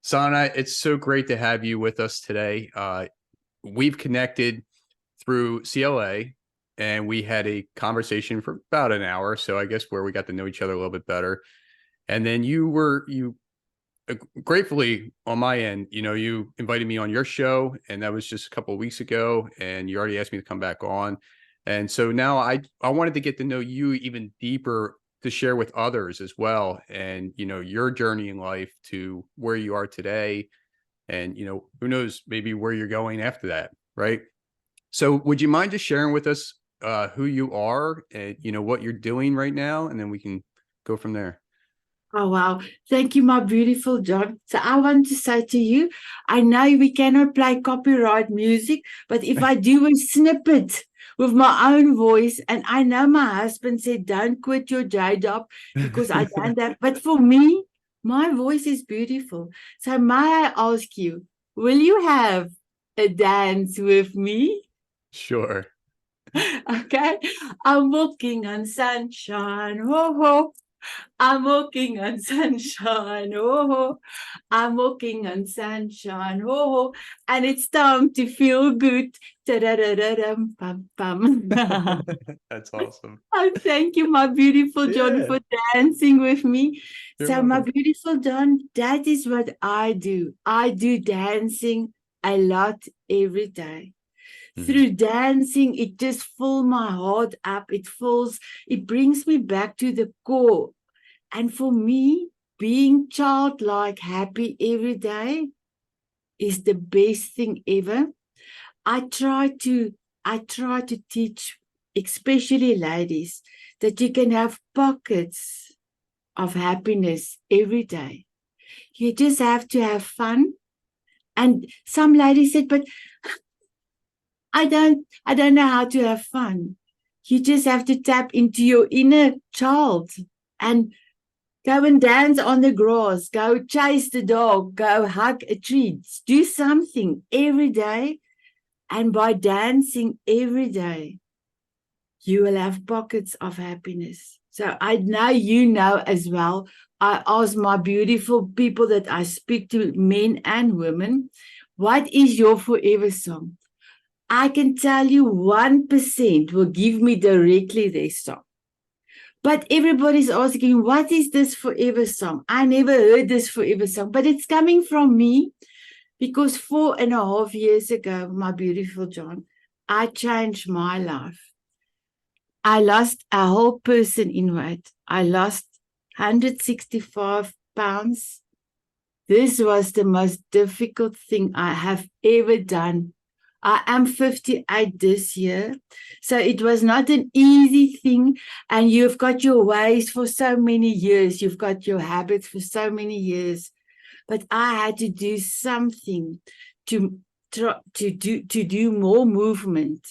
Sana, it's so great to have you with us today. We've connected through CLA and we had a conversation for about an hour. So I guess where we got to know each other a little bit better. And then you gratefully on my end, you invited me on your show, and that was just a couple of weeks ago, and you already asked me to come back on. And so now I wanted to get to know you even deeper to share with others as well. And, your journey in life to where you are today. And, who knows, maybe where you're going after that. Right. So would you mind just sharing with us who you are and, what you're doing right now? And then we can go from there. Oh, wow. Thank you, my beautiful John. So I want to say to you, I know we cannot play copyright music, but if I do a snippet with my own voice, and I know my husband said, don't quit your day job because I don't have, but for me, my voice is beautiful. So may I ask you, will you have a dance with me? Sure. Okay. I'm walking on sunshine. Ho, ho. I'm walking on sunshine, oh, I'm walking on sunshine, oh, and it's time to feel good. Pam, pam. That's awesome. Oh, thank you, my beautiful John, Yeah, for dancing with me. you're So, my welcome. beautiful John, that is what I do. I do dancing a lot every day. Mhm. Through dancing, it just fills my heart up. It brings me back to the core. And for me, being childlike happy every day is the best thing ever. I try to I try to teach, especially ladies, that you can have pockets of happiness every day. You just have to have fun. And some ladies said, but I don't know how to have fun. You just have to tap into your inner child and go and dance on the grass. Go chase the dog. Go hug a tree. Do something every day. And by dancing every day, you will have pockets of happiness. So I know you know as well. I ask my beautiful people that I speak to, men and women, what is your forever song? I can tell you 1% will give me directly their song. But everybody's asking, what is this forever song? I never heard this forever song, but it's coming from me because 4.5 years ago, my beautiful John, I changed my life. I lost a whole person in weight. I lost 165 pounds. This was the most difficult thing I have ever done. I am 58 this year. So it was not an easy thing. And you've got your ways for so many years. You've got your habits for so many years. But I had to do something to do more movement.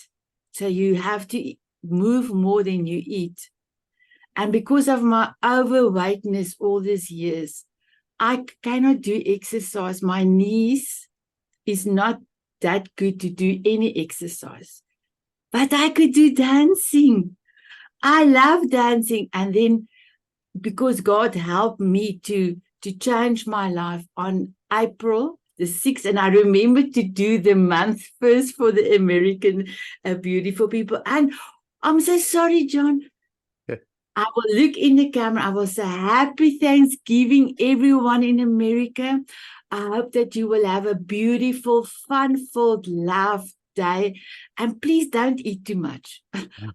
So you have to move more than you eat. And because of my overweightness all these years, I cannot do exercise. My knees is not that good to do any exercise. But I could do dancing. I love dancing. And then because God helped me to change my life on April the 6th, and I remember to do the month first for the American beautiful people. And I'm so sorry, John. Yeah. I will look in the camera. I will say happy Thanksgiving, everyone in America. I hope that you will have a beautiful, fun-filled, love day. And please don't eat too much.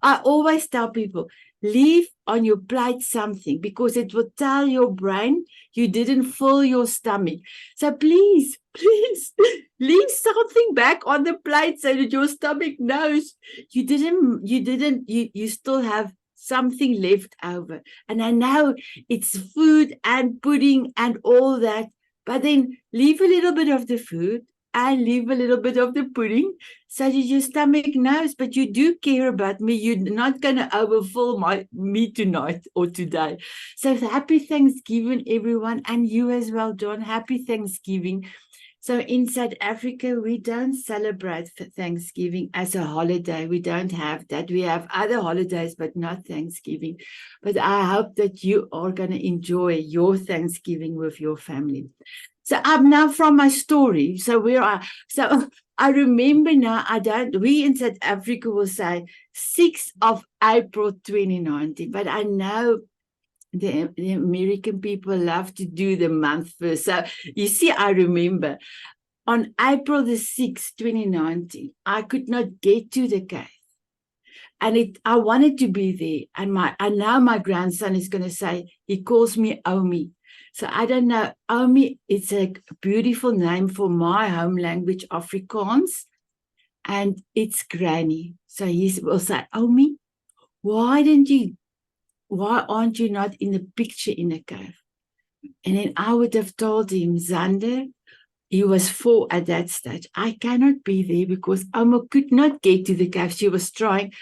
I always tell people, leave on your plate something because it will tell your brain you didn't fill your stomach. So please, please leave something back on the plate so that your stomach knows you still have something left over. And I know it's food and pudding and all that, but then leave a little bit of the food and leave a little bit of the pudding so that your stomach knows, but you do care about me. You're not going to overfill me tonight or today. So happy Thanksgiving, everyone, and you as well, John. Happy Thanksgiving. So in South Africa, we don't celebrate Thanksgiving as a holiday. We don't have that. We have other holidays, but not Thanksgiving. But I hope that you are going to enjoy your Thanksgiving with your family. So I'm now from my story. So I remember now, we in South Africa will say 6th of April 2019, but I know the American people love to do the month first. So you see, I remember on April the 6th, 2019, I could not get to the cave. And I wanted to be there. And now my grandson is going to say, he calls me Omi. So I don't know. Omi, it's a beautiful name for my home language, Afrikaans. And it's granny. So he will say, Omi, why aren't you not in the picture in the cave? And then I would have told him, Zander, he was 4 at that stage. I cannot be there because Oma could not get to the cave. She was trying.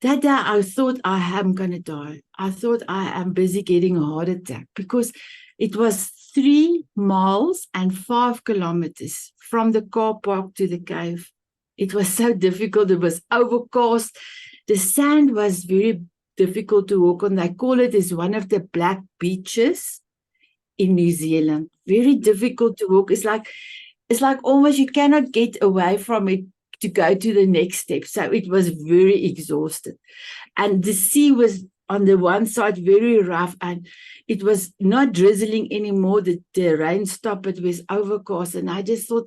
That day, I thought I am going to die. I thought I am busy getting a heart attack because it was 3 miles and 5 kilometers from the car park to the cave. It was so difficult. It was overcast. The sand was very difficult to walk on. They call it as one of the black beaches in New Zealand. Very difficult to walk. It's like almost you cannot get away from it to go to the next step. So it was very exhausted. And the sea was on the one side very rough, and it was not drizzling anymore. The rain stopped. It was overcast. And I just thought,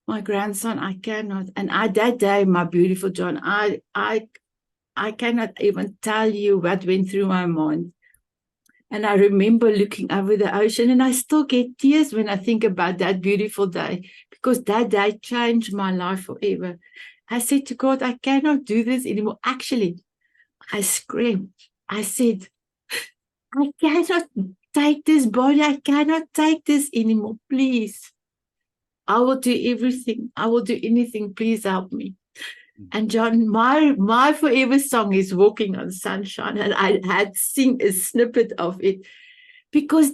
my grandson, I cannot. And that day, my beautiful John, I cannot even tell you what went through my mind. And I remember looking over the ocean, and I still get tears when I think about that beautiful day, because that day changed my life forever. I said to God, I cannot do this anymore. Actually, I screamed. I said, I cannot take this body. I cannot take this anymore. Please. I will do everything. I will do anything. Please help me. And John, my forever song is Walking on Sunshine. And I had sing a snippet of it because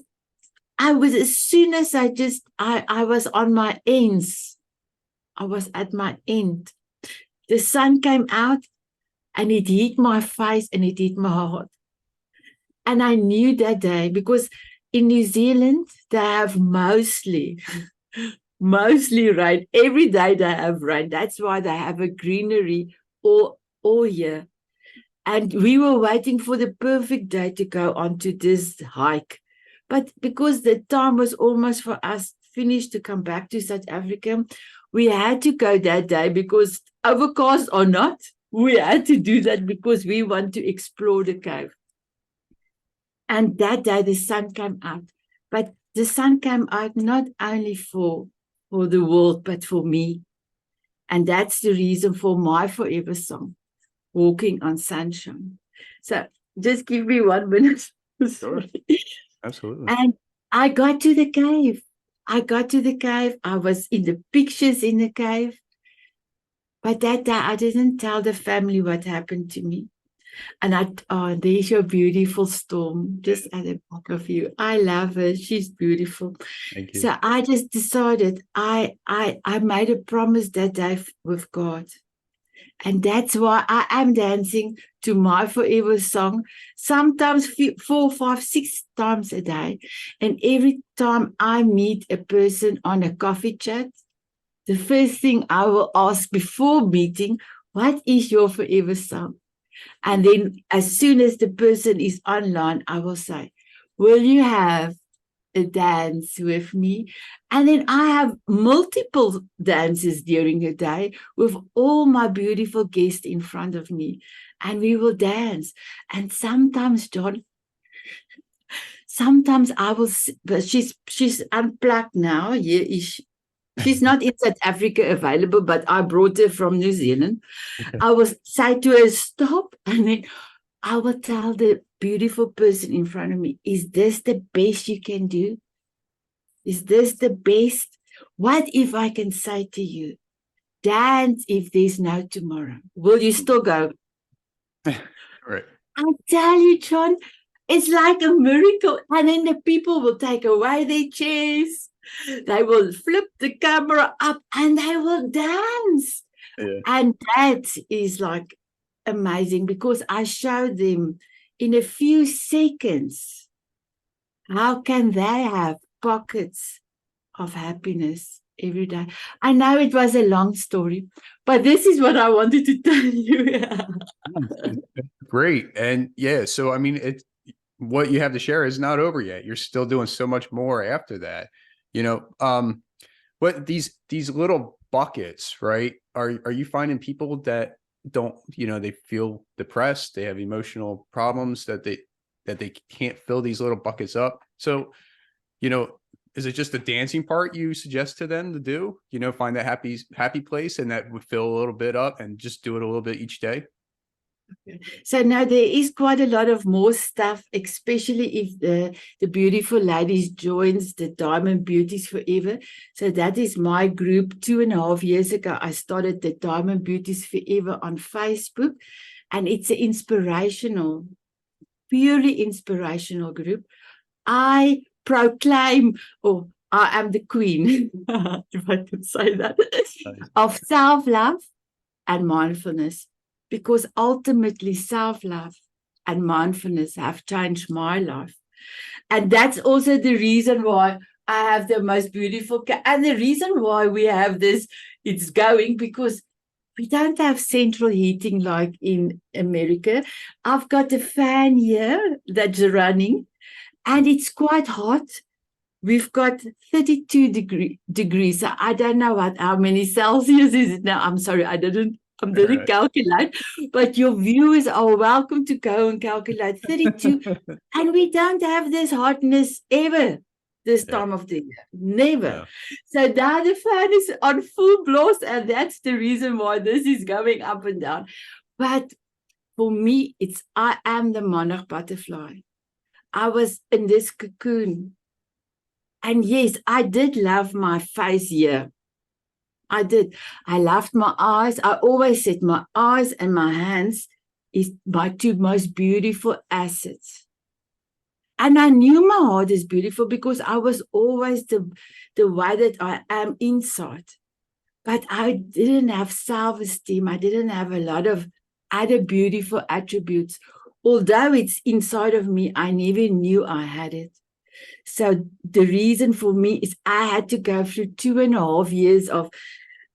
as soon as I was on my ends, I was at my end. The sun came out and it hit my face and it hit my heart. And I knew that day because in New Zealand, they have mostly rain. Every day they have rain. That's why they have a greenery all year. And we were waiting for the perfect day to go onto this hike. But because the time was almost for us finished to come back to South Africa, we had to go that day because overcast or not, we had to do that because we want to explore the cave. And that day the sun came out. But the sun came out not only for the world, but for me. And that's the reason for my forever song, Walking on Sunshine. So just give me 1 minute. Sorry. Absolutely. And I got to the cave. I was in the pictures in the cave. But that day I didn't tell the family what happened to me. And there's your beautiful Storm just at the back of you. I love her. She's beautiful. Thank you. So I just decided I made a promise that day with God. And that's why I am dancing to my forever song, sometimes 4, 5, 6 times a day. And every time I meet a person on a coffee chat, the first thing I will ask before meeting, what is your forever song? And then as soon as the person is online, I will say, will you have a dance with me? And then I have multiple dances during the day with all my beautiful guests in front of me. And we will dance. And sometimes, John, I will, but she's unplugged now. She's not in South Africa available, but I brought her from New Zealand. I will say to her, stop. And then I will tell the beautiful person in front of me, is this the best you can do? Is this the best? What if I can say to you, dance if there's no tomorrow? Will you still go? Right. I tell you, John, it's like a miracle. And then the people will take away their chairs. They will flip the camera up and they will dance. Yeah. And that is like amazing because I show them in a few seconds how can they have pockets of happiness every day. I know it was a long story, but this is what I wanted to tell you. Great. And yeah, so I mean, what you have to share is not over yet. You're still doing so much more after that, but these little buckets, right? Are you finding people that don't, they feel depressed, they have emotional problems that they can't fill these little buckets up? So, is it just the dancing part you suggest to them to do? Find that happy place, and that would fill a little bit up, and just do it a little bit each day? So now there is quite a lot of more stuff, especially if the beautiful ladies joins the Diamond Beauties Forever. So that is my group. 2.5 years ago, I started the Diamond Beauties Forever on Facebook, and it's an inspirational, purely inspirational group. I proclaim, or I am the queen, if I can say that, of self-love and mindfulness. Because ultimately self-love and mindfulness have changed my life. And that's also the reason why I have the most beautiful, and the reason why we have this, it's going, because we don't have central heating like in America. I've got a fan here that's running, and it's quite hot. We've got 32 degrees. So I don't know how many Celsius is it now. I'm sorry, I didn't calculate, but your viewers are welcome to go and calculate 32. And we don't have this hotness ever this time of the year. Never. Yeah. So now the fan is on full blast, and that's the reason why this is going up and down. But for me, I am the monarch butterfly. I was in this cocoon. And yes, I did love my face here. I did. I loved my eyes. I always said my eyes and my hands is my two most beautiful assets. And I knew my heart is beautiful because I was always the way that I am inside. But I didn't have self-esteem. I didn't have a lot of other beautiful attributes. Although it's inside of me, I never knew I had it. So the reason for me is I had to go through 2.5 years of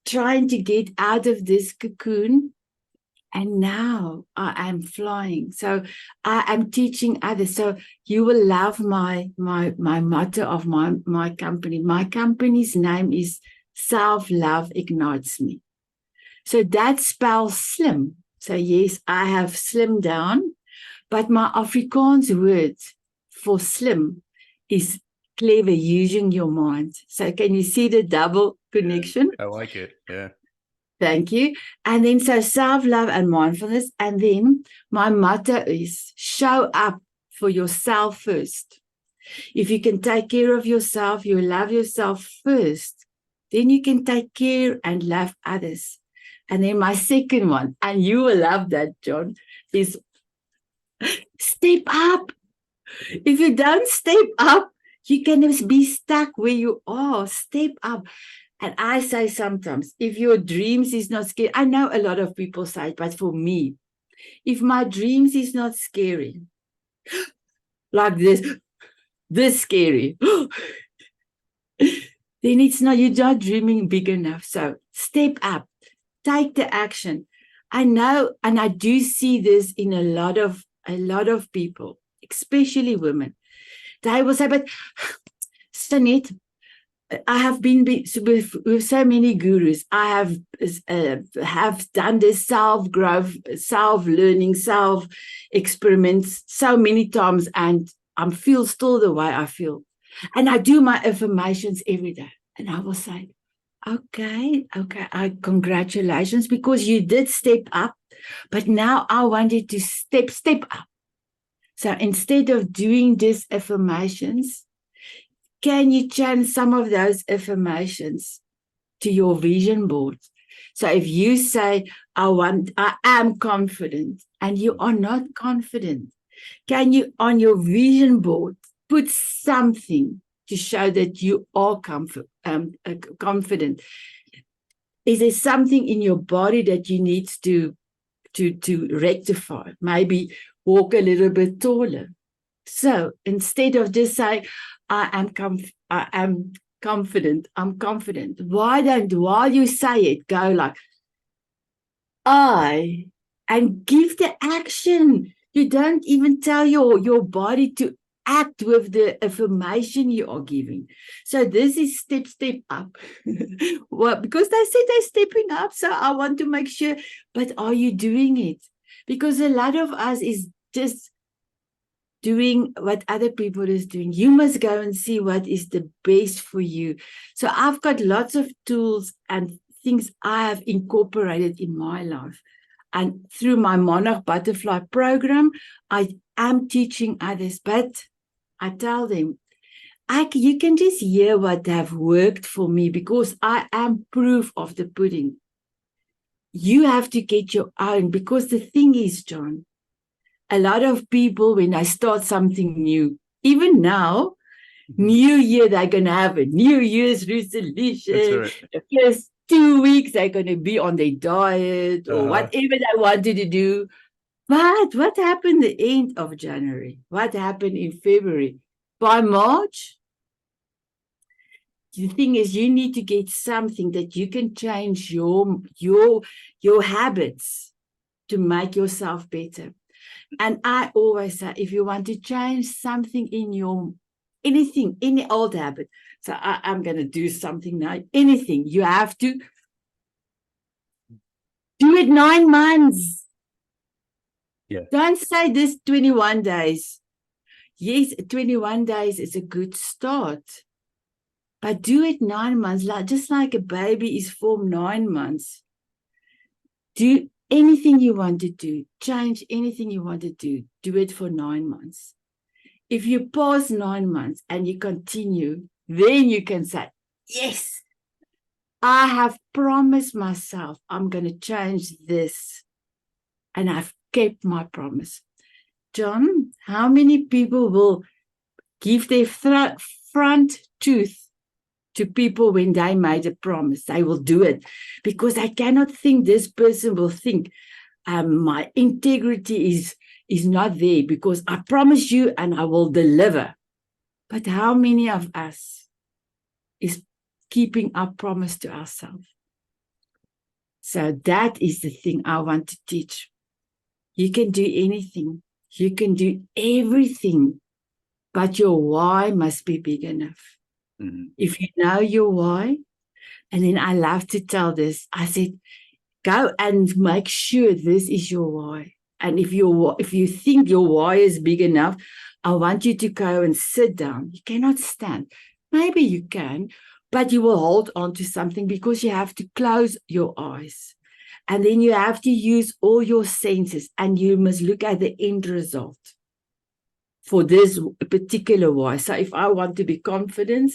trying to get out of this cocoon. And now I am flying. So I am teaching others. So you will love my motto of my company. My company's name is Self-Love Ignites Me. So that spells slim. So yes, I have slimmed down, but my Afrikaans word for slim is clever, using your mind. So can you see the double connection? Yeah, I like it. Yeah. Thank you. And then so self-love and mindfulness. And then my motto is show up for yourself first. If you can take care of yourself, you love yourself first, then you can take care and love others. And then my second one, and you will love that, John, is step up. If you don't step up, you can be stuck where you are. Step up. And I say sometimes, if your dreams is not scary, I know a lot of people say it, but for me, if my dreams is not scary, like this scary, then it's not, you're not dreaming big enough. So step up, take the action. I know, and I do see this in a lot of people, especially women. They will say, but Sanet, I have been with so many gurus. I have done this self-growth, self-learning, self-experiments so many times, and I feel still the way I feel. And I do my affirmations every day. And I will say, okay, congratulations, because you did step up, but now I want you to step up. So instead of doing these affirmations, can you change some of those affirmations to your vision board? So if you say, I am confident, and you are not confident, can you on your vision board put something to show that you are confident? Is there something in your body that you need to rectify? Maybe walk a little bit taller. So instead of just saying, I am confident, I'm confident. Why don't, while you say it, go like, and give the action. You don't even tell your body to act with the affirmation you are giving. So this is step up. Well, because they said they're stepping up, so I want to make sure, but are you doing it? Because a lot of us is just doing what other people is doing. You must go and see what is the best for you. So I've got lots of tools and things I have incorporated in my life. And through my Monarch Butterfly program, I am teaching others, but I tell them, you can just hear what have worked for me because I am proof of the pudding. You have to get your own, because the thing is, John, a lot of people, when they start something new, even now, New Year, they're going to have a New Year's resolution. That's right. The first 2 weeks, they're going to be on their diet or whatever they wanted to do. But what happened the end of January? What happened in February? By March, the thing is, you need to get something that you can change your habits to make yourself better. And I always say, if you want to change something in your anything, any old habit, so I'm going to do something now, anything, you have to do it 9 months. Yeah. Don't say this 21 days. Yes, 21 days is a good start. But do it 9 months, just like a baby is formed 9 months. Do anything you want to do, change anything you want to do it for 9 months. If you pause 9 months and you continue, then you can say, yes, I have promised myself I'm going to change this. And I've kept my promise. John, how many people will give their front tooth to people when they made a promise? They will do it because I cannot think this person will think my integrity is not there because I promise you and I will deliver. But how many of us is keeping our promise to ourselves? So that is the thing I want to teach. You can do anything. You can do everything, but your why must be big enough. Mm-hmm. If you know your why, and then I love to tell this, I said, go and make sure this is your why. And if you think your why is big enough, I want you to go and sit down. You cannot stand. Maybe you can, but you will hold on to something because you have to close your eyes. And then you have to use all your senses and you must look at the end result for this particular why. So if I want to be confident,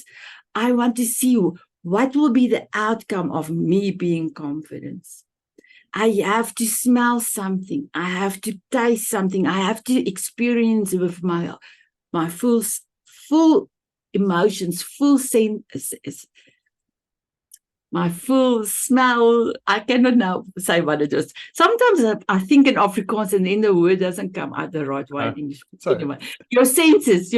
I want to see what will be the outcome of me being confident. I have to smell something. I have to taste something. I have to experience with my full emotions, full senses, my full smell. I cannot now say what it is. Sometimes I think in Afrikaans and then the word doesn't come out the right way in English. Anyway, your senses.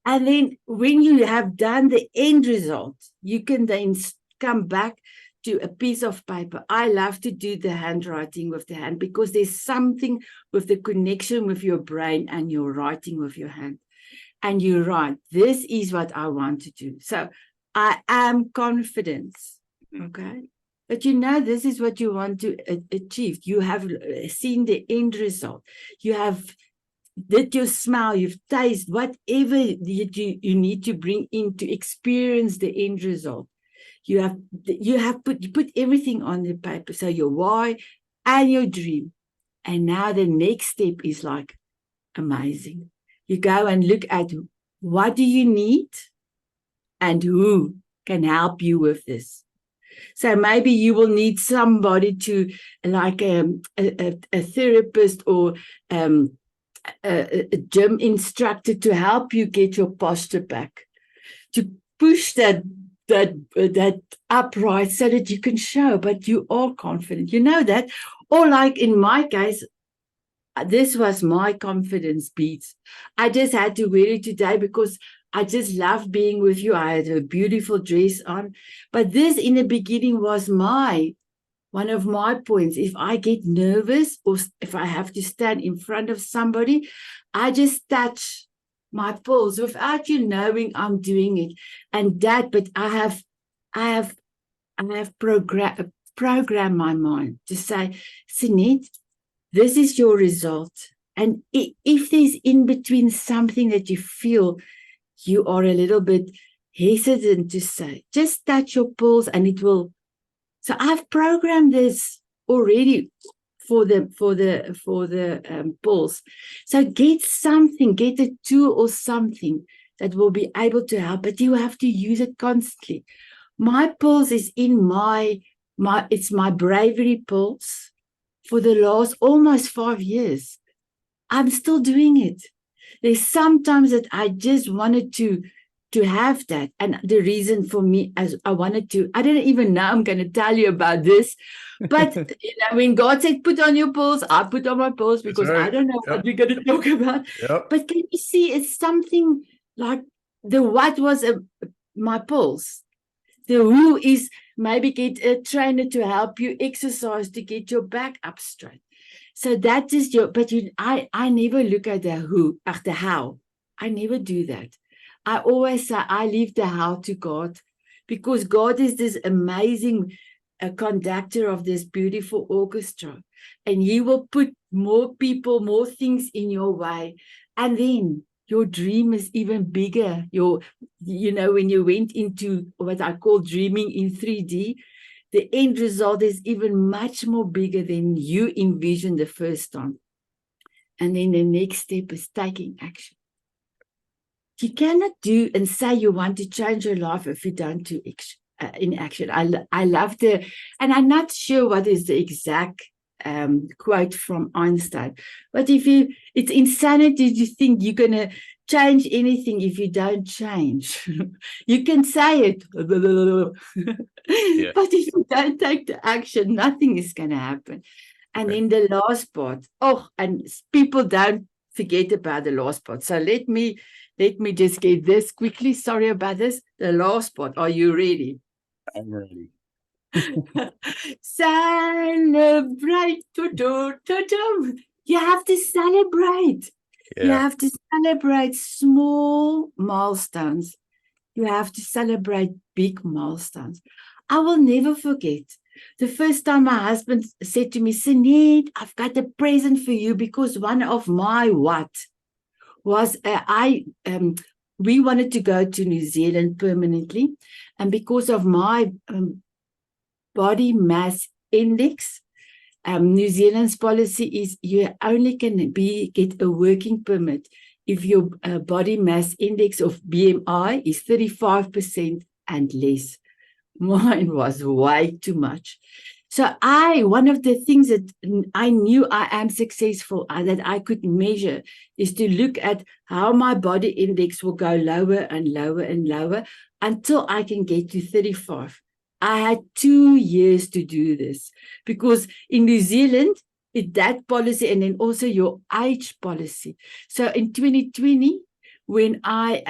And then when you have done the end result, you can then come back to a piece of paper. I love to do the handwriting with the hand because there's something with the connection with your brain and your writing with your hand. And you write, this is what I want to do. So I am confident, okay? But this is what you want to achieve. You have seen the end result. You have did your smell, you've tasted, whatever you need to bring in to experience the end result. You put everything on the paper. So your why and your dream. And now the next step is like amazing. You go and look at what do you need and who can help you with this. So maybe you will need somebody to, like a therapist or a gym instructor to help you get your posture back, to push that upright so that you can show, but you are confident. You know that. Or like in my case, this was my confidence beats. I just had to wear it today because I just loved being with you. I had a beautiful dress on. But this in the beginning was one of my points. If I get nervous or if I have to stand in front of somebody, I just touch my pulse without you knowing I'm doing it. And but I have programmed my mind to say, Sanet, this is your result. And if there's in between something that you feel you are a little bit hesitant to say, just touch your pulse and it will. So I've programmed this already for the pulse. So get a tool or something that will be able to help, but you have to use it constantly. My pulse is in it's my bravery pulse for the last almost 5 years. I'm still doing it. There's sometimes that I just wanted to have that. And the reason for me, as I didn't even know I'm going to tell you about this. But when God said, put on your pulse, I put on my pulse because I don't know what we're going to talk about. Yep. But can you see, it's something like what was my pulse. The who is maybe get a trainer to help you exercise to get your back up straight. So that is I never look at the who, the how. I never do that. I always say I leave the how to God, because God is this amazing conductor of this beautiful orchestra, and He will put more people, more things in your way, and then your dream is even bigger. When you went into what I call dreaming in 3D, the end result is even much more bigger than you envisioned the first time. And then the next step is taking action. You cannot do and say you want to change your life if you don't do in action. I love and I'm not sure what is the exact quote from Einstein, but it's insanity to think you're going to change anything if you don't change. You can say it, but if you don't take the action, nothing is going to happen. And then the last part, and people don't forget about the last part. So let me just get this quickly. Sorry about this. The last part. Are you ready? I'm ready. Celebrate. You have to celebrate. Yeah. You have to celebrate small milestones. You have to celebrate big milestones. I will never forget the first time my husband said to me, Sanet, I've got a present for you, because one of my was we wanted to go to New Zealand permanently, and because of my body mass index, New Zealand's policy is you only can get a working permit if your body mass index of BMI is 35% and less. Mine was way too much. So one of the things that I knew I am successful that I could measure is to look at how my body index will go lower and lower and lower until I can get to 35. I had 2 years to do this, because in New Zealand, that policy and then also your age policy. So in 2020, when I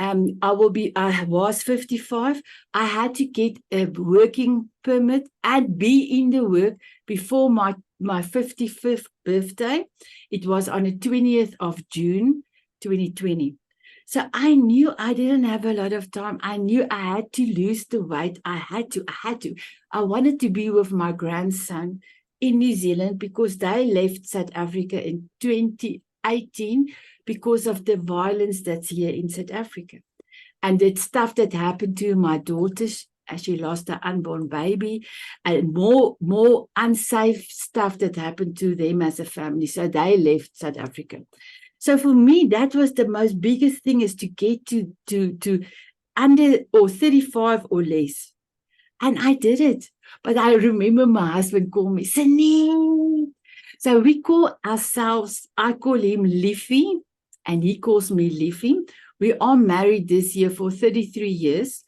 was 55, I had to get a working permit and be in the work before my 55th birthday. It was on the 20th of June, 2020. So I knew I didn't have a lot of time. I knew I had to lose the weight. I had to. I wanted to be with my grandson in New Zealand, because they left South Africa in 2018 because of the violence that's here in South Africa. And the stuff that happened to my daughter, as she lost her unborn baby, and more unsafe stuff that happened to them as a family. So they left South Africa. So for me, that was the most biggest thing, is to get to under or 35 or less. And I did it. But I remember my husband called me, Sanet. So we call ourselves, I call him Liffy, and he calls me Liffy. We are married this year for 33 years.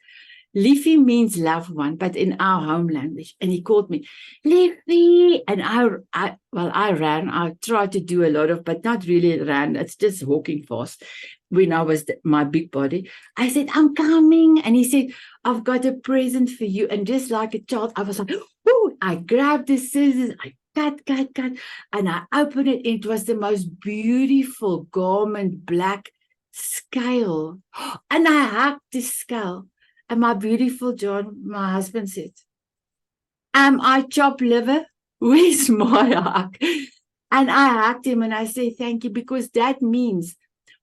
Leafy means loved one, but in our home language. And he called me, Leafy. And I ran. I tried to do a lot of, but not really ran. It's just walking fast. When I was my big body, I said, I'm coming. And he said, I've got a present for you. And just like a child, I was like, oh, I grabbed the scissors. I cut. And I opened it. It was the most beautiful garment, black scale. And I hugged the scale. And my beautiful John, my husband, said, am I chopped liver? Where's my hug? And I hugged him and I said, thank you, because that means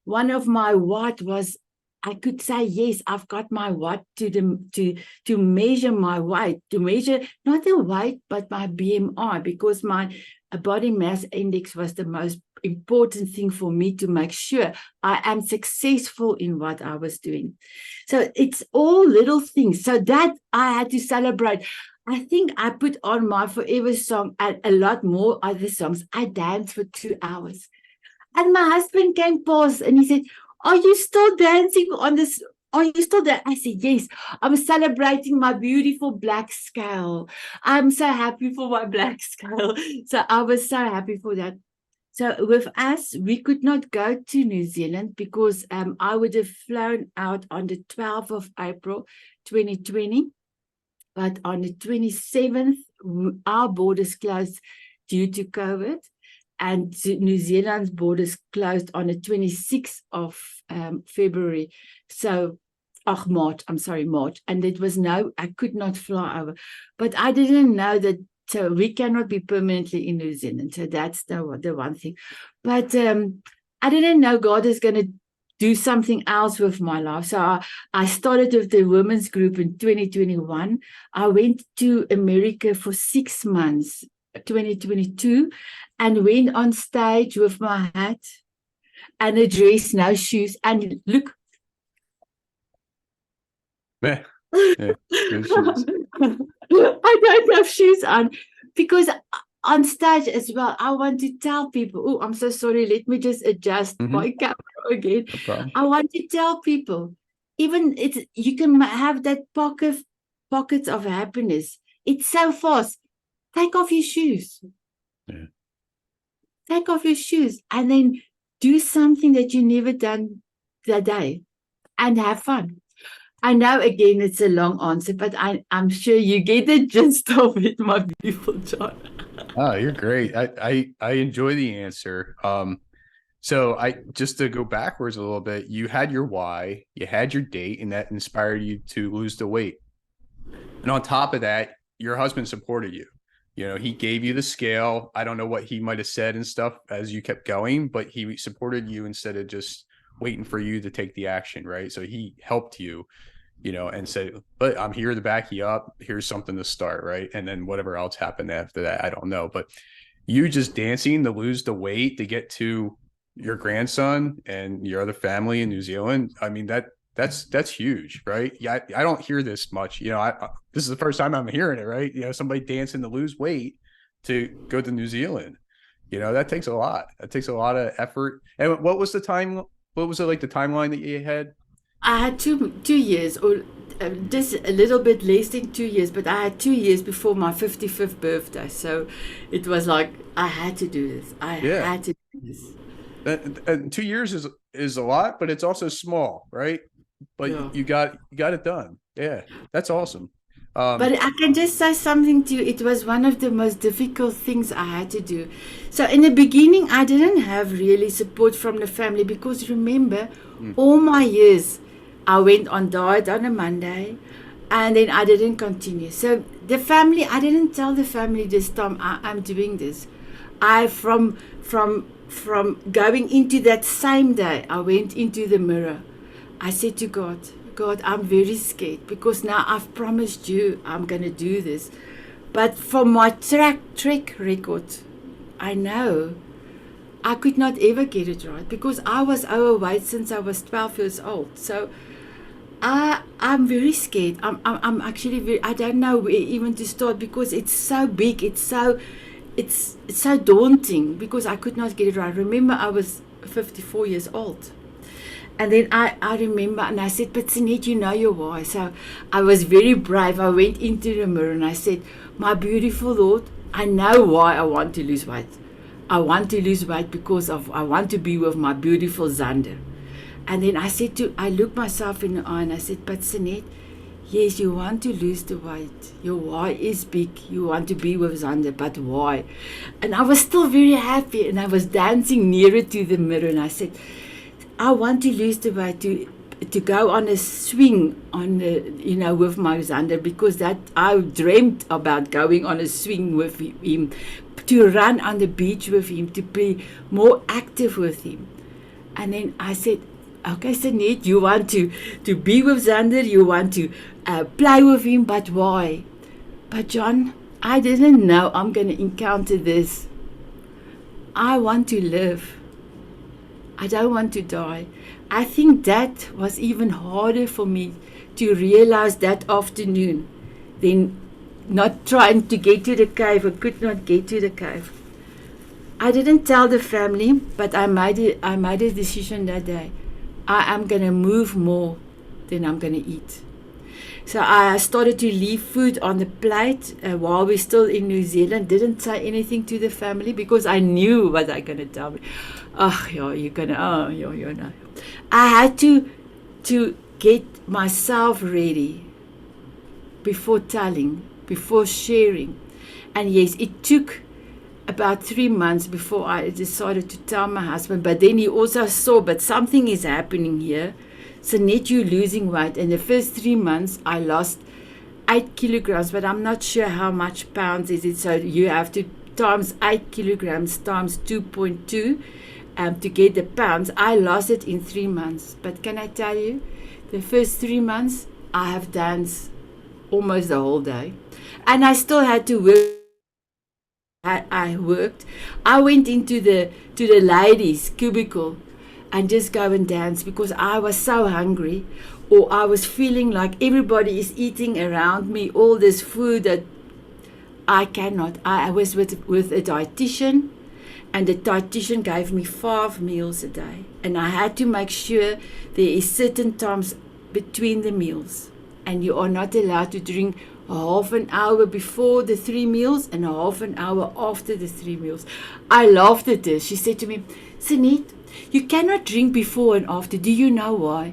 one of my what was, I could say, yes, I've got my what to measure my weight, to measure not the weight, but my BMI, because my body mass index was the most important thing for me to make sure I am successful in what I was doing. So it's all little things. So that I had to celebrate. I think I put on my Forever song and a lot more other songs. I danced for 2 hours. And my husband came past and he said, are you still dancing on this? Are you still there? I said, yes, I'm celebrating my beautiful black scale. I'm so happy for my black scale. So I was so happy for that. So with us, we could not go to New Zealand because I would have flown out on the 12th of April, 2020. But on the 27th, our borders closed due to COVID. And New Zealand's borders closed on the 26th of February. So, March. And it was I could not fly over. But I didn't know that, so we cannot be permanently in New Zealand. So that's the one thing. But I didn't know God is going to do something else with my life. So I started with the women's group in 2021. I went to America for 6 months, 2022, and went on stage with my hat and a dress, no shoes. And look. Yeah, good shoes. I don't have shoes on because on stage as well, I want to tell people, oh, I'm so sorry. Let me just adjust my camera again. No problem. I want to tell people, even you can have that pockets of happiness. It's so fast. Take off your shoes. Yeah. Take off your shoes and then do something that you never done that day and have fun. I know, again, it's a long answer, but I'm sure you get the gist of it, my beautiful John. Oh, you're great. I enjoy the answer. So just to go backwards a little bit, you had your why, you had your date, and that inspired you to lose the weight. And on top of that, your husband supported you. You know, he gave you the scale. I don't know what he might have said and stuff as you kept going, but he supported you instead of just waiting for you to take the action, right? So he helped you, you know, and said, but I'm here to back you up. Here's something to start, right? And then whatever else happened after that, I don't know. But you just dancing to lose the weight to get to your grandson and your other family in New Zealand. I mean, that's huge, right? Yeah, I don't hear this much. You know, this is the first time I'm hearing it, right? You know, somebody dancing to lose weight to go to New Zealand. You know, that takes a lot. That takes a lot of effort. And what was the time? What was it like the timeline that you had? I had 2 years, or just a little bit less than 2 years, but I had 2 years before my 55th birthday. So it was like I had to do this. I had to do this. And 2 years is a lot, but it's also small, right? But you got it done. Yeah, that's awesome. But I can just say something to you. It was one of the most difficult things I had to do. So in the beginning, I didn't have really support from the family because remember, all my years, I went on diet on a Monday and then I didn't continue. So the family, I didn't tell the family this time I'm doing this. From going into that same day, I went into the mirror. I said to God, I'm very scared because now I've promised you I'm going to do this. But from my track record, I know I could not ever get it right because I was overweight since I was 12 years old. So I'm very scared. I'm actually I don't know where even to start because it's so big. It's so daunting because I could not get it right. Remember, I was 54 years old. And then I remember, and I said, but Sanet, you know your why. So I was very brave. I went into the mirror and I said, my beautiful Lord, I know why I want to lose weight. I want to lose weight because I want to be with my beautiful Zander. And then I looked myself in the eye and I said, but Sanet, yes, you want to lose the weight. Your why is big. You want to be with Zander, but why? And I was still very happy, and I was dancing nearer to the mirror, and I said, I want to lose the weight to go on a swing on with my Zander, because that I dreamt about going on a swing with him, to run on the beach with him, to be more active with him. And then I said, okay, Sanet, you want to be with Zander, you want to play with him, but why? But John, I didn't know I'm going to encounter this. I want to live. I don't want to die. I think that was even harder for me to realize that afternoon than not trying to get to the cave. I could not get to the cave. I didn't tell the family, but I made a decision that day. I am going to move more than I'm going to eat. So I started to leave food on the plate while we're still in New Zealand. Didn't say anything to the family because I knew what they're going to tell me. Oh, yeah, you're going to, oh, yeah, no. I had to get myself ready before telling, before sharing. And yes, it took about 3 months before I decided to tell my husband, but then he also saw, but something is happening here. Sanet, you're losing weight. In the first 3 months, I lost 8 kilograms, but I'm not sure how much pounds is it. So you have to times 8 kilograms times 2.2 to get the pounds. I lost it in 3 months. But can I tell you, the first 3 months, I have danced almost the whole day. And I still had to work. I worked. I went into the ladies' cubicle and just go and dance because I was so hungry, or I was feeling like everybody is eating around me all this food that I cannot. I was with a dietitian, and the dietitian gave me 5 meals a day, and I had to make sure there is certain times between the meals, and you are not allowed to drink a half an hour before the 3 meals and a half an hour after the 3 meals. I laughed at her. She said to me, Sanet, you cannot drink before and after. Do you know why?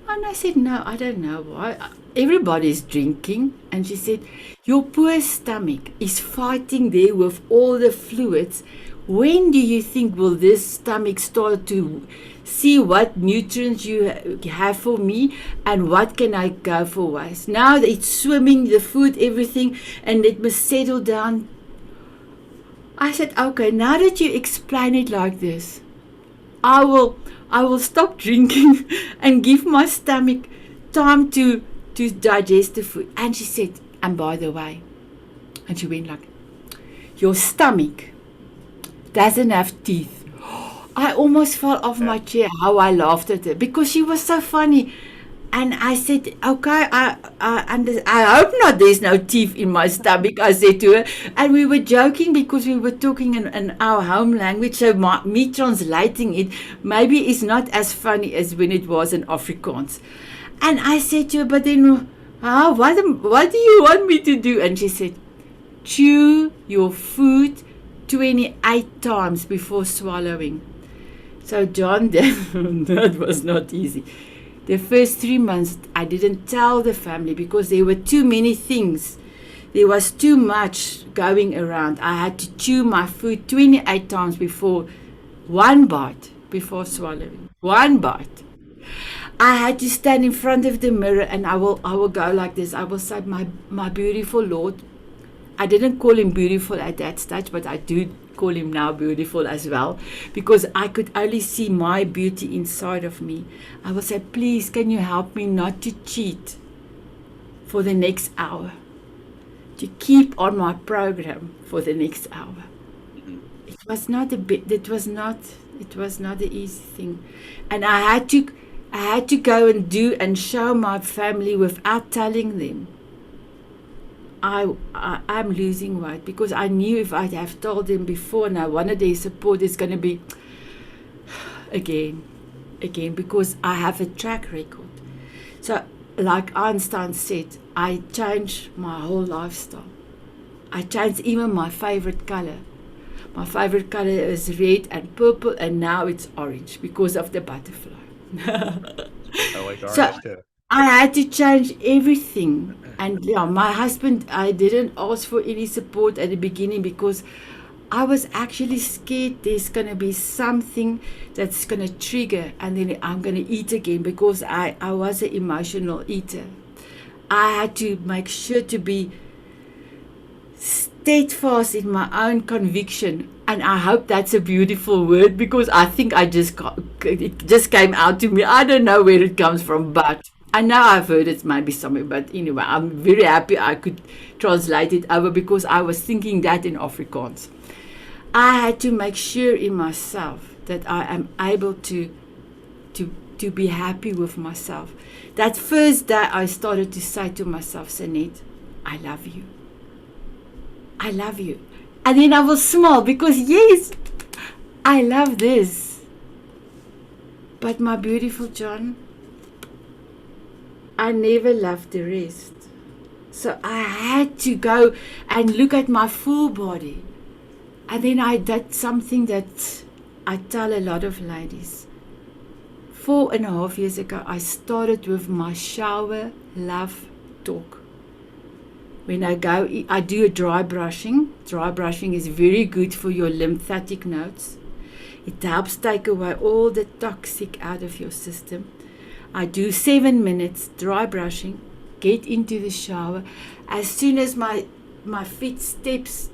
And I said, no, I don't know why. Everybody's drinking. And she said, your poor stomach is fighting there with all the fluids. When do you think will this stomach start to see what nutrients you have for me and what can I go for waste? Now it's swimming, the food, everything, and it must settle down. I said, okay, now that you explain it like this, I will stop drinking and give my stomach time to digest the food. And she said, and by the way, and she went like, your stomach doesn't have teeth. I almost fell off my chair how I laughed at her because she was so funny. And I said, okay, I hope not there's no teeth in my stomach, I said to her. And we were joking because we were talking in our home language. So me translating it maybe is not as funny as when it was in Afrikaans. And I said to her, but then what do you want me to do? And she said, chew your food 28 times before swallowing. So John, that was not easy. The first 3 months, I didn't tell the family because there were too many things. There was too much going around. I had to chew my food 28 times before one bite, before swallowing. One bite. I had to stand in front of the mirror and I will go like this. I will say, my beautiful Lord. I didn't call him beautiful at that stage, but I do call him now beautiful as well, because I could only see my beauty inside of me. I will say, please, can you help me not to cheat for the next hour, to keep on my program for the next hour. It was not an easy thing, and I had to go and do and show my family without telling them I'm losing weight, because I knew if I'd have told them before and I wanted their support, it's going to be again again because I have a track record. So, like Einstein said, I changed my whole lifestyle. I changed even my favorite color. My favorite color is red and purple, and now it's orange because of the butterfly. I like So orange too. I had to change everything. And yeah, my husband, I didn't ask for any support at the beginning because I was actually scared there's going to be something that's going to trigger and then I'm going to eat again because I was an emotional eater. I had to make sure to be steadfast in my own conviction, and I hope that's a beautiful word because I think it just came out to me. I don't know where it comes from, but I know I've heard it maybe somewhere. But anyway, I'm very happy I could translate it over because I was thinking that in Afrikaans. I had to make sure in myself that I am able to be happy with myself. That first day I started to say to myself, Sanet, I love you. I love you. And then I will smile because yes, I love this. But my beautiful John, I never loved the rest. So I had to go and look at my full body. And then I did something that I tell a lot of ladies. 4.5 years ago, I started with my shower love talk. When I go, I do a dry brushing. Dry brushing is very good for your lymphatic nodes. It helps take away all the toxic out of your system. I do 7 minutes dry brushing, get into the shower. As soon as my feet steps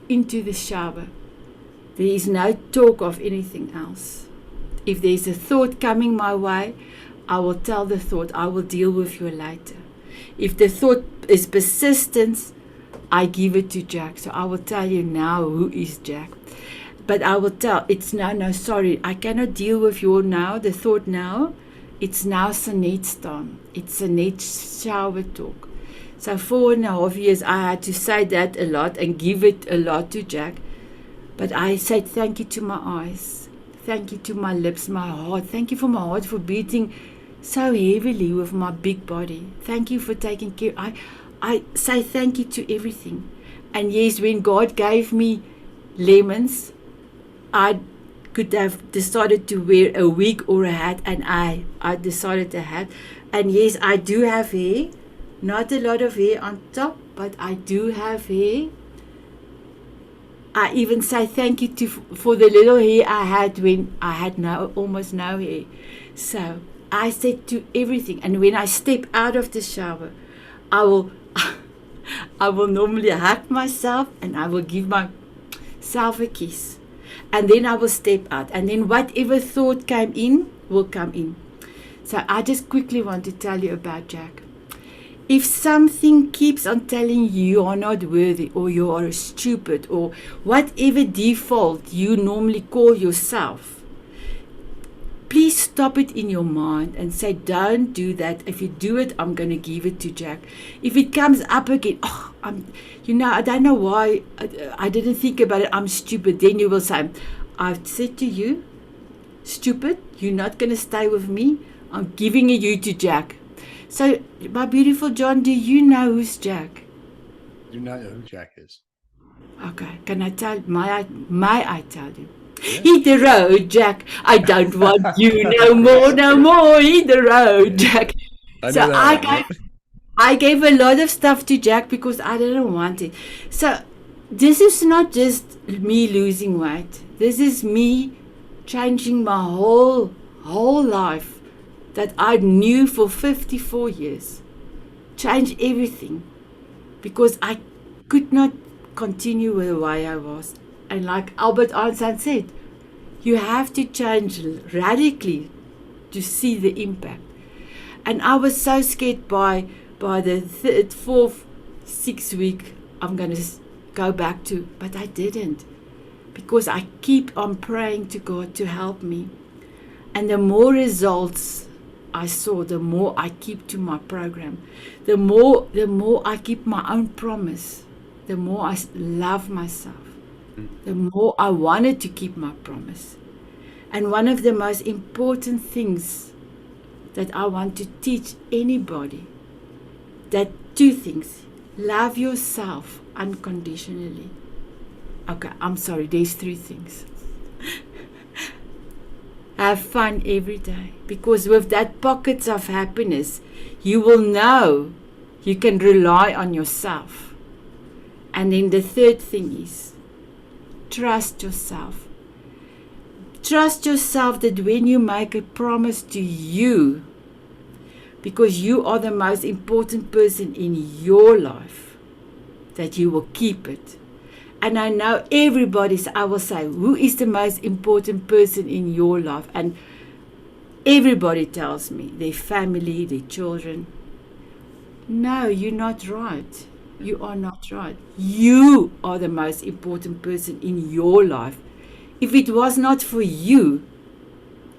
into the shower, there is no talk of anything else. If there's a thought coming my way, I will tell the thought, I will deal with you later. If the thought is persistence, I give it to Jack. So I will tell you now who is Jack. But I will tell, it's no, sorry, I cannot deal with your now, the thought now. It's now Sanet's time. It's Sanet's shower talk. So 4.5 years, I had to say that a lot and give it a lot to Jack. But I said thank you to my eyes. Thank you to my lips, my heart. Thank you for my heart for beating so heavily with my big body. Thank you for taking care. I say thank you to everything. And yes, when God gave me lemons, I could have decided to wear a wig or a hat, and I decided a hat. And yes, I do have hair. Not a lot of hair on top, but I do have hair. I even say thank you for the little hair I had when I had almost no hair. So I said to everything, and when I step out of the shower, I will normally hug myself and I will give myself a kiss. And then I will step out, and then whatever thought came in will come in. So I just quickly want to tell you about Jack. If something keeps on telling you are not worthy, or you are stupid, or whatever default you normally call yourself, please stop it in your mind and say, don't do that. If you do it, I'm going to give it to Jack. If it comes up again, I don't know why I didn't think about it. I'm stupid. Then you will say, I've said to you, stupid, you're not going to stay with me. I'm giving you to Jack. So, my beautiful John, do you know who's Jack? I do not know who Jack is. Okay, can I tell? May I tell you? Yeah. Hit the road, Jack. I don't want you no more. Hit the road, Jack. I gave a lot of stuff to Jack because I didn't want it. So, this is not just me losing weight. This is me changing my whole life that I knew for 54 years. Change everything because I could not continue the way I was. And like Albert Einstein said, you have to change radically to see the impact. And I was so scared by the third, fourth, 6th week, I'm going to go back to, but I didn't, because I keep on praying to God to help me. And the more results I saw, the more I keep to my program, the more I keep my own promise, the more I love myself, the more I wanted to keep my promise. And one of the most important things that I want to teach anybody, that 2 things. Love yourself unconditionally. Okay, I'm sorry, there's 3 things. Have fun every day, because with that pockets of happiness, you will know you can rely on yourself. And then the 3rd thing is trust yourself. Trust yourself that when you make a promise to you, because you are the most important person in your life, that you will keep it. And I know I will say, who is the most important person in your life? And everybody tells me, their family, their children. No, you're not right. You are not right. You are the most important person in your life. If it was not for you,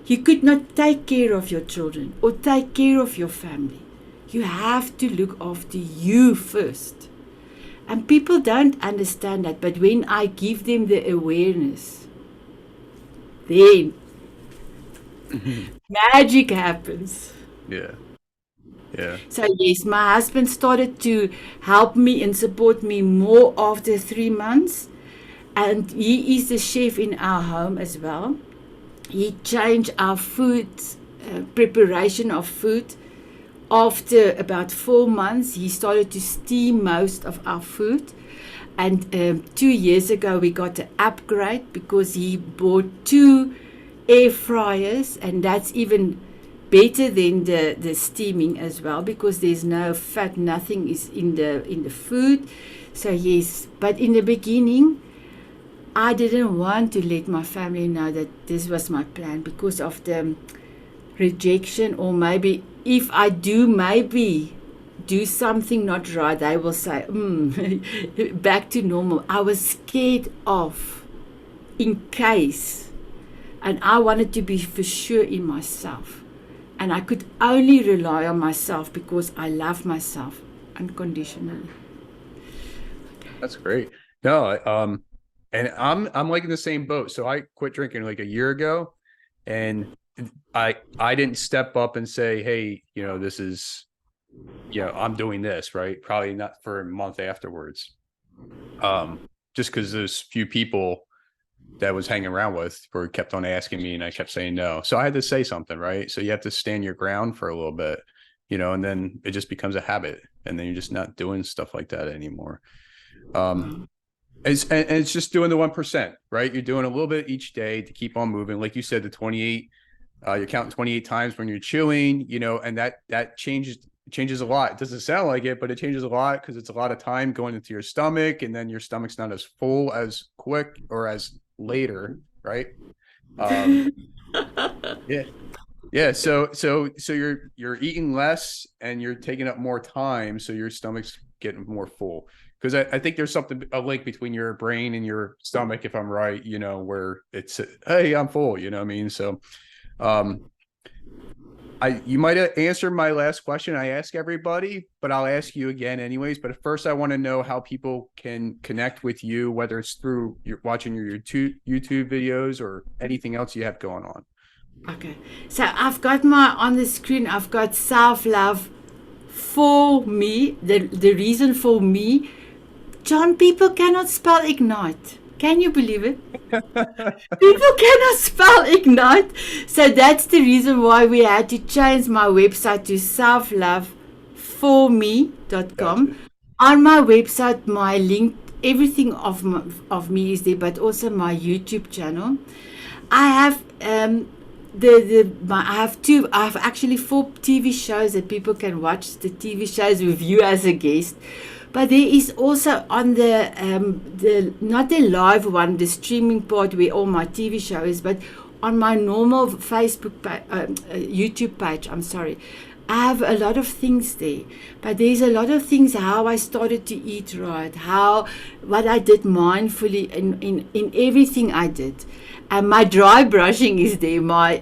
you could not take care of your children or take care of your family. You have to look after you first. And people don't understand that, but when I give them the awareness, then magic happens. Yeah. Yeah. So yes, my husband started to help me and support me more after 3 months. And he is the chef in our home as well. He changed our food, preparation of food. After about 4 months, he started to steam most of our food. And 2 years ago, we got an upgrade because he bought 2 air fryers, and that's even better than the steaming as well, because there's no fat, nothing is in the food. So yes, but in the beginning, I didn't want to let my family know that this was my plan because of the rejection, or maybe if I do something not right, they will say, back to normal. I was scared of, in case, and I wanted to be for sure in myself. And I could only rely on myself because I love myself unconditionally. That's great. No, and I'm like in the same boat. So I quit drinking like a year ago, and I didn't step up and say, hey, this is, I'm doing this, right? Probably not for a month afterwards. Just because those few people that I was hanging around with kept on asking me, and I kept saying no. So I had to say something, right? So you have to stand your ground for a little bit, and then it just becomes a habit, and then you're just not doing stuff like that anymore. It's just doing the 1%, right? You're doing a little bit each day to keep on moving. Like you said, the 28, you're counting 28 times when you're chewing, and that changes a lot. It doesn't sound like it, but it changes a lot because it's a lot of time going into your stomach, and then your stomach's not as full as quick or as later, right? Yeah. So you're eating less and you're taking up more time, so your stomach's getting more full. Because I think there's a link between your brain and your stomach, if I'm right, where it's, hey, I'm full, what I mean? So you might have answered my last question I ask everybody, but I'll ask you again anyways. But first, I want to know how people can connect with you, whether it's through watching your YouTube videos or anything else you have going on. Okay. So I've got on the screen, I've got self-love for me, the reason for me. John, people cannot spell ignite. Can you believe it? People cannot spell ignite. So that's the reason why we had to change my website to selfloveforme.com. Gotcha. On my website, my link, everything of me is there, but also my YouTube channel. I have I have actually 4 TV shows that people can watch the TV shows with you as a guest. But there is also on the not the live one, the streaming part where all my TV shows, but on my normal YouTube page, I have a lot of things there. But there's a lot of things, how I started to eat right, what I did mindfully in everything I did. My dry brushing is there, my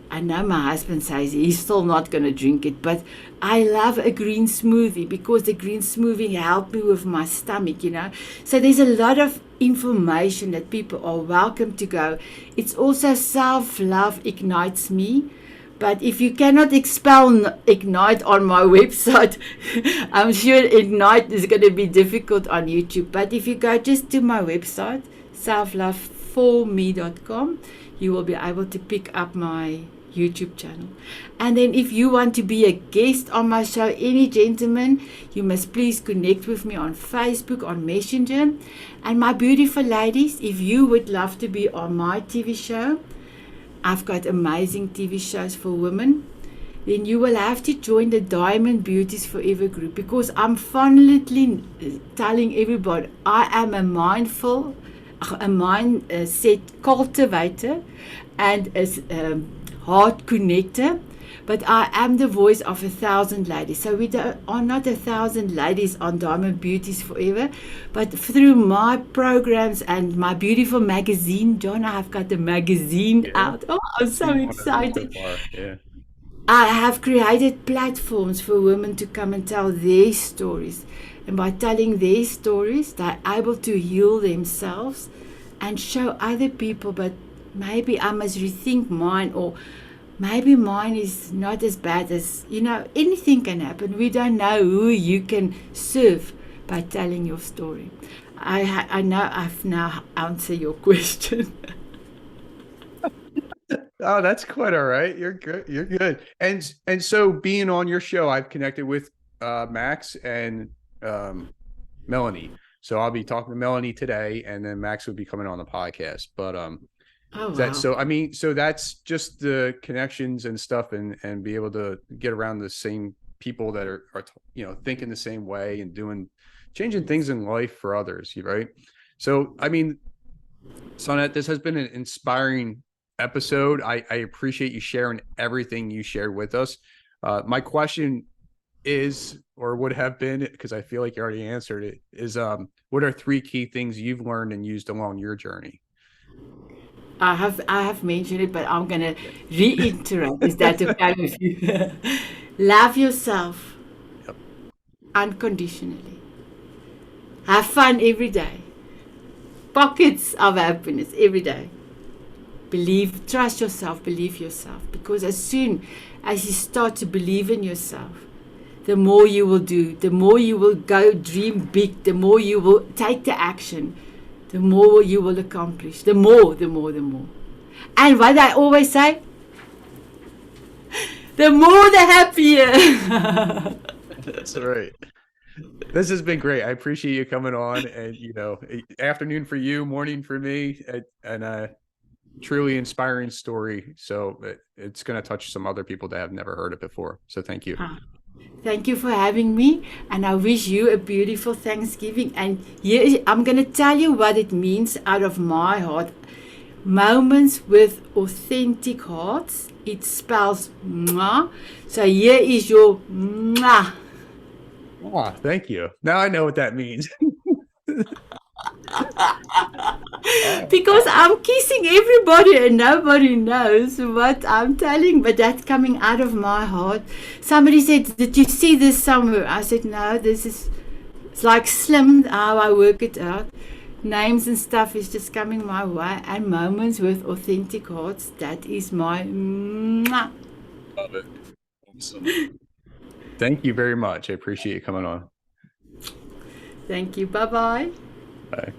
I know my husband says he's still not going to drink it, but I love a green smoothie because the green smoothie helped me with my stomach, So there's a lot of information that people are welcome to go. It's also self-love ignites me. But if you cannot spell Ignite on my website, I'm sure Ignite is going to be difficult on YouTube. But if you go just to my website, selfloveforme.com, you will be able to pick up my YouTube channel. And then if you want to be a guest on my show, any gentleman, you must please connect with me on Facebook, on Messenger. And my beautiful ladies, if you would love to be on my TV show, I've got amazing TV shows for women, then you will have to join the Diamond Beauties Forever group, because I'm fondly telling everybody I am a mindset cultivator and a heart connector, but I am the voice of 1,000 ladies. So we are not 1,000 ladies on Diamond Beauties Forever, but through my programs and my beautiful magazine, John, I've got the magazine out. Oh, I'm so excited. Yeah. I have created platforms for women to come and tell their stories. And by telling their stories, they're able to heal themselves and show other people, but maybe I must rethink mine, or maybe mine is not as bad as, anything can happen. We don't know who you can serve by telling your story. I know I've now answered your question. Oh, that's quite all right. You're good. You're good. And so being on your show, I've connected with Max and Melanie. So I'll be talking to Melanie today, and then Max will be coming on the podcast. But Oh, wow. so that's just the connections and stuff, and be able to get around the same people that are thinking the same way and changing things in life for others, right? So Sanet, this has been an inspiring episode. I appreciate you sharing everything you shared with us. My question is, or would have been, because I feel like you already answered it, is what are 3 key things you've learned and used along your journey? I have mentioned it, but I'm gonna reiterate. Is that okay with you? Love yourself Yep. unconditionally. Have fun every day. Pockets of happiness every day. Trust yourself, believe yourself. Because as soon as you start to believe in yourself, the more you will do, the more you will go dream big, the more you will take the action, the more you will accomplish. The more. And what I always say, the more the happier. That's right. This has been great. I appreciate you coming on, and afternoon for you, morning for me, and a truly inspiring story. So it's going to touch some other people that have never heard it before. So thank you. Thank you for having me, and I wish you a beautiful Thanksgiving. And here I'm going to tell you what it means out of my heart. Moments with authentic hearts. It spells mwah. So here is your mwah. Oh, thank you. Now I know what that means. Because I'm kissing everybody and nobody knows what I'm telling, but that's coming out of my heart. Somebody said, "Did you see this somewhere?" I said, "No, it's like Slim, how I work it out. Names and stuff is just coming my way, and moments with authentic hearts, that is my mwah." Love it. Awesome. Thank you very much. I appreciate you coming on. Thank you. Bye-bye. Bye.